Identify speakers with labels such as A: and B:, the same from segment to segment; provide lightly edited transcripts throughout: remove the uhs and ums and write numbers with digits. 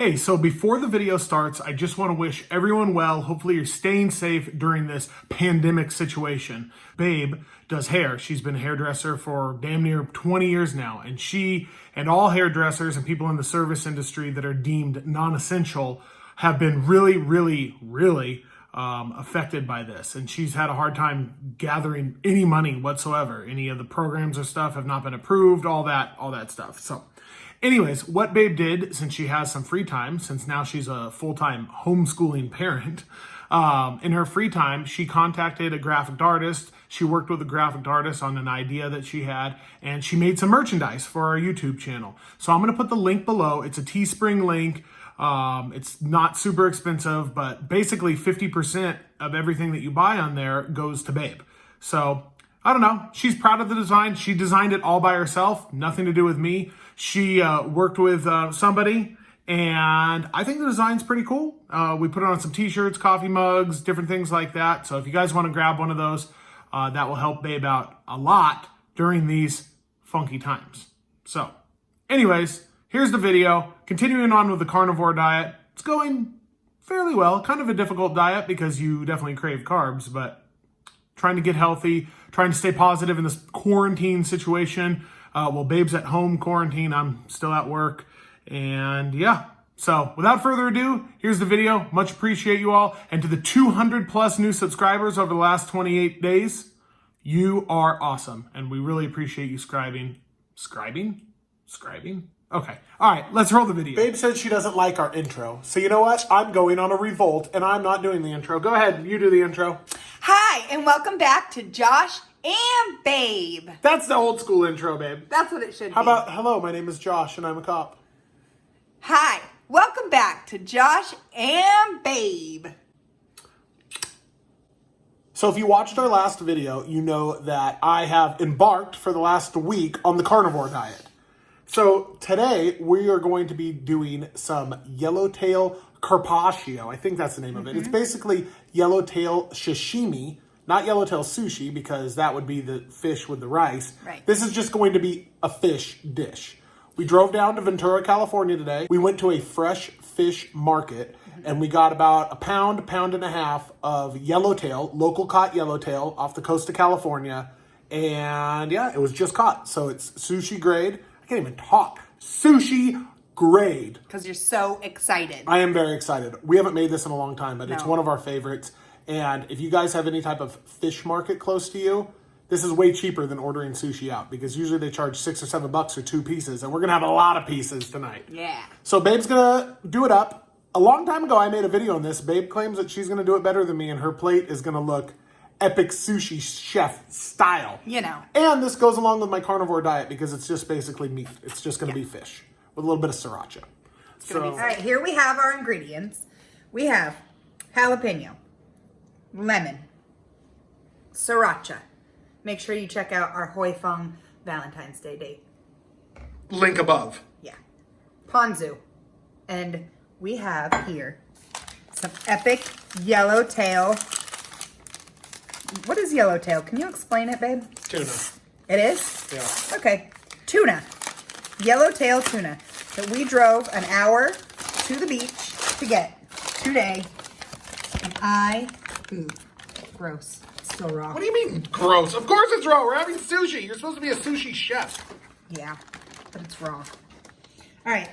A: Hey, so before the video starts, I just want to wish everyone well. Hopefully you're staying safe during this pandemic situation. Babe does hair. She's been a hairdresser for damn near 20 years now. And she and all hairdressers and people in the service industry that are deemed non-essential have been really affected by this. And she's had a hard time gathering any money whatsoever. Any of the programs or stuff have not been approved, all that stuff. So anyways, what Babe did, since she has some free time, since now she's a full-time homeschooling parent, in her free time, she contacted a graphic artist. She worked with a graphic artist on an idea that she had, and she made some merchandise for our YouTube channel. So I'm going to put the link below. It's a Teespring link. It's not super expensive, but basically 50% of everything that you buy on there goes to Babe. So I don't know. She's proud of the design. She designed it all by herself. Nothing to do with me. She worked with somebody, and I think the design's pretty cool. We put it on some t-shirts, coffee mugs, different things like that. So if you guys want to grab one of those, that will help Babe out a lot during these funky times. So anyways, here's the video. Continuing on with the carnivore diet. It's going fairly well. Kind of a difficult diet because you definitely crave carbs, but trying to get healthy, trying to stay positive in this quarantine situation. Well, Babe's at home quarantine. I'm still at work. And yeah, so without further ado, here's the video. Much appreciate you all. And to the 200 plus new subscribers over the last 28 days, you are awesome. And we really appreciate you scribing. Okay. All right, let's roll the video. Babe said she doesn't like our intro. So you know what? I'm going on a revolt and I'm not doing the intro. Go ahead. You do the intro.
B: Hi, and welcome back to Josh and Babe.
A: That's the old school intro, Babe.
B: That's what it should be.
A: How about, hello, my name is Josh and I'm a cop.
B: Hi, welcome back to Josh and Babe.
A: So if you watched our last video, you know that I have embarked for the last week on the carnivore diet. So today we are going to be doing some Yellowtail carpaccio. I think that's the name of it. It's basically Yellowtail sashimi, not Yellowtail sushi, because that would be the fish with the rice.
B: Right.
A: This is just going to be a fish dish. We drove down to Ventura, California today. We went to a fresh fish market and we got about a pound and a half of yellowtail, local caught yellowtail off the coast of California. And yeah, it was just caught. So it's sushi grade. I can't even talk. Sushi grade.
B: Because you're so excited.
A: I am very excited. We haven't made this in a long time, but it's
B: No.
A: one of our favorites. And if you guys have any type of fish market close to you, this is way cheaper than ordering sushi out because usually they charge $6 or $7 for 2 pieces. And we're going to have a lot of pieces tonight.
B: Yeah.
A: So Babe's going to do it up. A long time ago, I made a video on this. Babe claims that she's going to do it better than me and her plate is going to look epic sushi chef style.
B: You know.
A: And this goes along with my carnivore diet because it's just basically meat. It's just going to be fish with a little bit of sriracha.
B: All right, here we have our ingredients. We have jalapeno, lemon, sriracha. Make sure you check out our Hoi Fong Valentine's Day date.
A: Link above.
B: Yeah. Ponzu. And we have here some epic yellowtail. What is yellowtail? Can you explain it, babe?
A: Tuna.
B: It is?
A: Yeah.
B: Okay. Tuna. Yellowtail tuna that we drove an hour to the beach to get today. And gross. It's still raw.
A: What do you mean gross? Of course it's raw. We're having sushi. You're supposed to be a sushi chef.
B: Yeah, but it's raw. All right.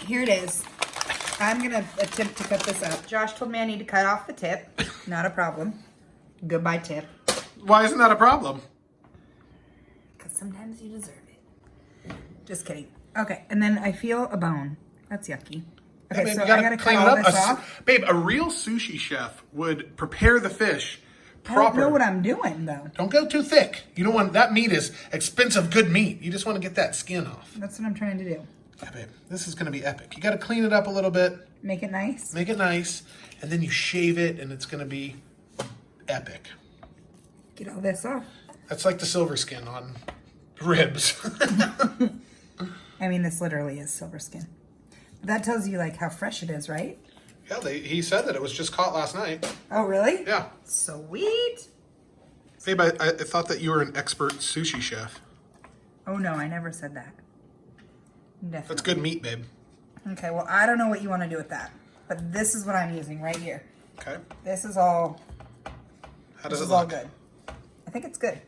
B: Here it is. I'm going to attempt to cut this up. Josh told me I need to cut off the tip. Not a problem. Goodbye, tip.
A: Why isn't that a problem?
B: Because sometimes you deserve it. Just kidding. Okay, and then I feel a bone. That's yucky. Okay,
A: Babe,
B: so
A: you
B: I gotta cut all this off.
A: Babe, a real sushi chef would prepare the fish
B: I
A: proper.
B: don't know what I'm doing, though.
A: Don't go too thick. You don't want that meat is expensive, good meat. You just want to get that skin off.
B: That's what I'm trying to do.
A: Yeah, babe, this is going to be epic. You got to clean it up a little bit.
B: Make it nice.
A: Make it nice, and then you shave it, and it's going to be epic.
B: Get all this off.
A: That's like the silver skin on ribs.
B: I mean, this literally is silver skin. But that tells you, like, how fresh it is, right?
A: Yeah, he said that it was just caught last night.
B: Oh, really?
A: Yeah.
B: Sweet.
A: Babe, I thought that you were an expert sushi chef.
B: Oh, no, I never said that. Definitely.
A: That's good meat, babe.
B: Okay, well, I don't know what you want to do with that, but this is what I'm using right here.
A: Okay.
B: This is all.
A: How does it
B: look?
A: look?
B: All good. I think it's good.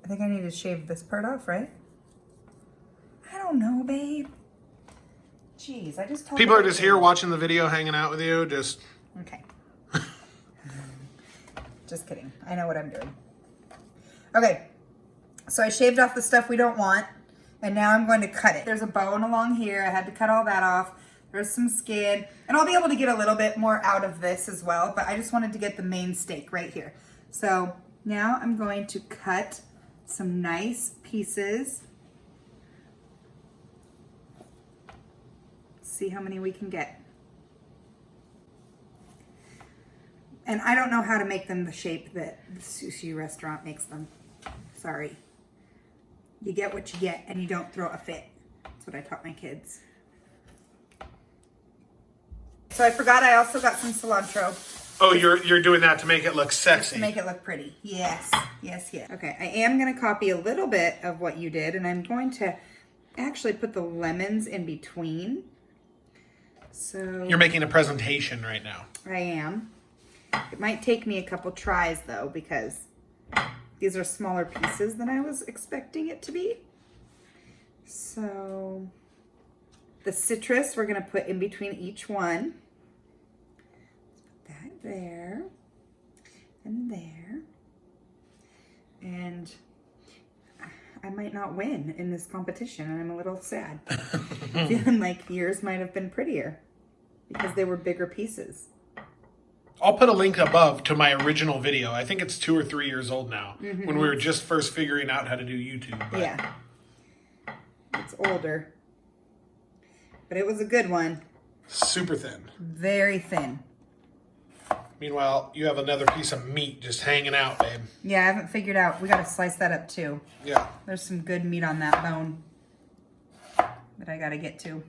B: I think I need to shave this part off, right? I don't know, babe. Jeez, I just told
A: People are just here watching the video, hanging out with you. Just
B: okay. Just kidding. I know what I'm doing. Okay, so I shaved off the stuff we don't want, and now I'm going to cut it. There's a bone along here. I had to cut all that off. There's some skin, and I'll be able to get a little bit more out of this as well, but I just wanted to get the main steak right here. So now I'm going to cut some nice pieces. See how many we can get. And I don't know how to make them the shape that the sushi restaurant makes them. Sorry. You get what you get and you don't throw a fit. That's what I taught my kids. So I forgot I also got some cilantro.
A: oh, you're doing that to make it look sexy.
B: Just to make it look pretty. Yes, yes, yes. Okay, I am going to copy a little bit of what you did, and I'm going to actually put the lemons in between. So
A: You're making a presentation right now.
B: I am. It might take me a couple tries though, because these are smaller pieces than I was expecting it to be. So the citrus we're going to put in between each one. Let's put that there and there. And I might not win in this competition, and I'm a little sad. Feeling like yours might have been prettier because they were bigger pieces.
A: I'll put a link above to my original video. I think it's 2 or 3 years old now, when we were just first figuring out how to do YouTube. But
B: Yeah. It's older. But it was a good one.
A: super thin.
B: Very thin.
A: Meanwhile, you have another piece of meat just hanging out, babe.
B: Yeah, I haven't figured out. We got to slice that up too.
A: Yeah.
B: There's some good meat on that bone that I got to get to.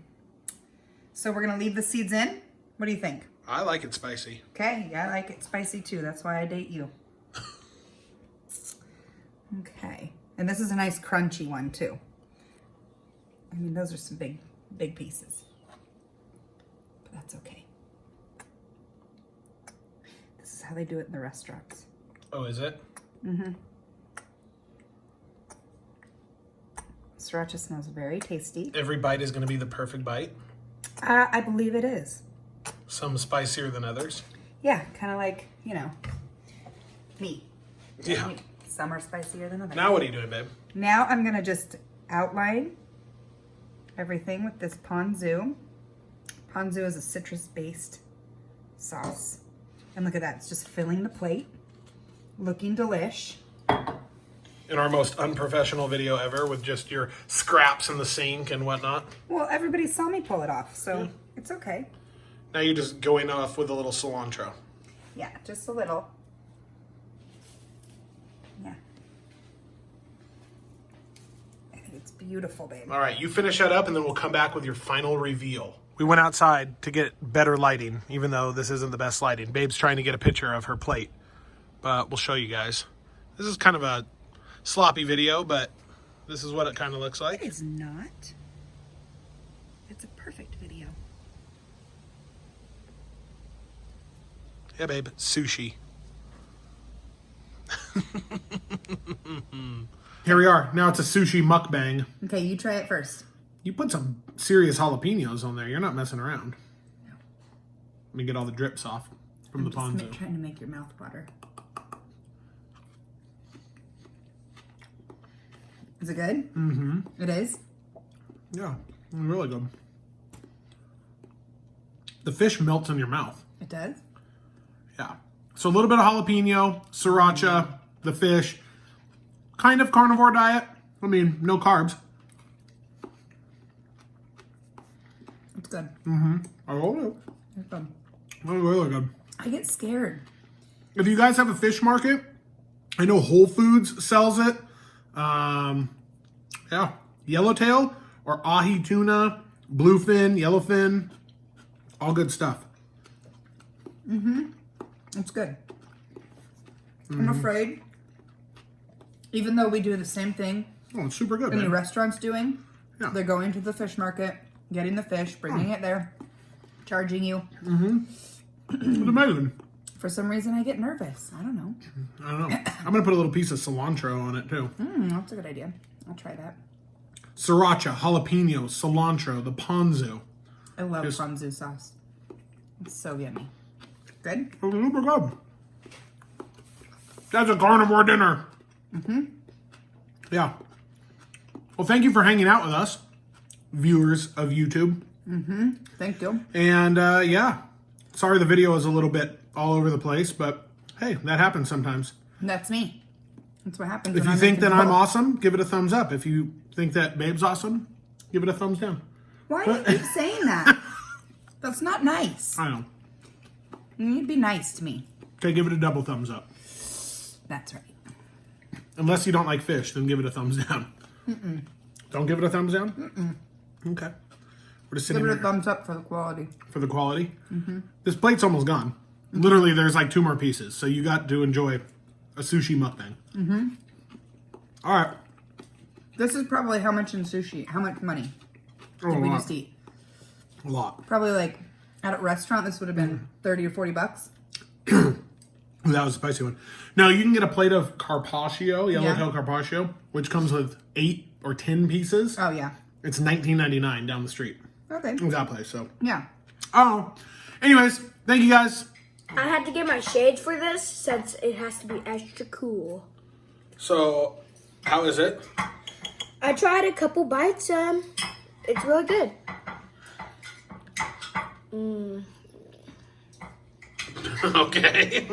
B: So we're going to leave the seeds in. What do you think?
A: I like it spicy.
B: Okay, yeah, I like it spicy too. That's why I date you. Okay. And this is a nice crunchy one too. I mean, those are some big pieces. But that's okay. This is how they do it in the restaurants.
A: Oh, is it?
B: Mm-hmm. Sriracha smells very tasty.
A: Every bite is going to be the perfect bite.
B: I believe it is.
A: Some spicier than others.
B: Yeah, kind of like, you know, me.
A: Yeah.
B: Some are spicier than others.
A: Now what are you doing, babe?
B: Now I'm going to just outline everything with this ponzu. Ponzu is a citrus-based sauce. And look at that. It's just filling the plate. Looking delish.
A: In our most unprofessional video ever, with just your scraps in the sink and whatnot.
B: Well, everybody saw me pull it off, so it's okay.
A: Now you're just going off with a little cilantro.
B: Yeah, just a little. Yeah. I think it's beautiful, babe.
A: All right, you finish that up and then we'll come back with your final reveal. We went outside to get better lighting, even though this isn't the best lighting. Babe's trying to get a picture of her plate, but we'll show you guys. This is kind of a sloppy video, but this is what it kind of looks like.
B: It is not. It's a perfect video.
A: Yeah, babe, sushi. Here we are. Now it's a sushi mukbang.
B: Okay, you try it first.
A: You put some serious jalapenos on there. You're not messing around.
B: No.
A: Let me get all the drips off from the ponzu.
B: Trying to make your mouth water. Is it good?
A: Mm-hmm.
B: It is?
A: Yeah, really good. The fish melts in your mouth.
B: It does?
A: Yeah. So a little bit of jalapeno, sriracha, the fish. Kind of carnivore diet. I mean, no carbs.
B: It's good.
A: Mm-hmm. I love it.
B: It's good.
A: Really, really good.
B: I get scared.
A: If you guys have a fish market, I know Whole Foods sells it. Yeah. Yellowtail or ahi tuna, bluefin, yellowfin. All good stuff.
B: Mm-hmm. It's good. I'm afraid, even though we do the same thing
A: Oh, it's super good,
B: and the
A: man.
B: restaurant's doing,
A: Yeah.
B: they're going to the fish market, getting the fish, bringing it there, charging you.
A: It's amazing.
B: For some reason, I get nervous. I don't know.
A: I don't know. I'm going to put a little piece of cilantro on it, too.
B: That's a good idea. I'll try that.
A: Sriracha, jalapeno, cilantro, the ponzu.
B: I love ponzu sauce. It's so yummy. Good?
A: It's super good. That's a carnivore dinner. Yeah. Well, thank you for hanging out with us, viewers of YouTube.
B: Thank you.
A: And yeah, sorry the video is a little bit all over the place, but hey, that happens sometimes.
B: That's me. That's what happens.
A: If you think that I'm awesome, give it a thumbs up. If you think that Babe's awesome, give it a thumbs down.
B: Why do you keep saying that? That's not nice.
A: I know.
B: You need to be nice to me.
A: Okay, give it a double thumbs up.
B: That's right.
A: Unless you don't like fish, then give it a thumbs down. Don't give it a thumbs down? Okay. We're just sitting
B: Give it a
A: here
B: thumbs up for the quality.
A: for the quality. This plate's almost gone. Literally, there's like 2 more pieces. So you got to enjoy a sushi mukbang. All right.
B: This is probably how much in sushi? How much money
A: Oh,
B: did
A: a
B: we
A: lot.
B: just eat?
A: A lot.
B: Probably like at a restaurant, this would have been 30 or 40 bucks.
A: Ooh, that was a spicy one. No, you can get a plate of carpaccio, Yellowtail carpaccio, which comes with 8 or 10 pieces.
B: Oh, yeah.
A: It's $19.99 down the street.
B: Okay.
A: That place, so.
B: Yeah.
A: Oh. Anyways, thank you guys.
C: I had to get my shades for this since it has to be extra cool.
A: So, how is it?
C: I tried a couple bites. It's really good.
A: Okay.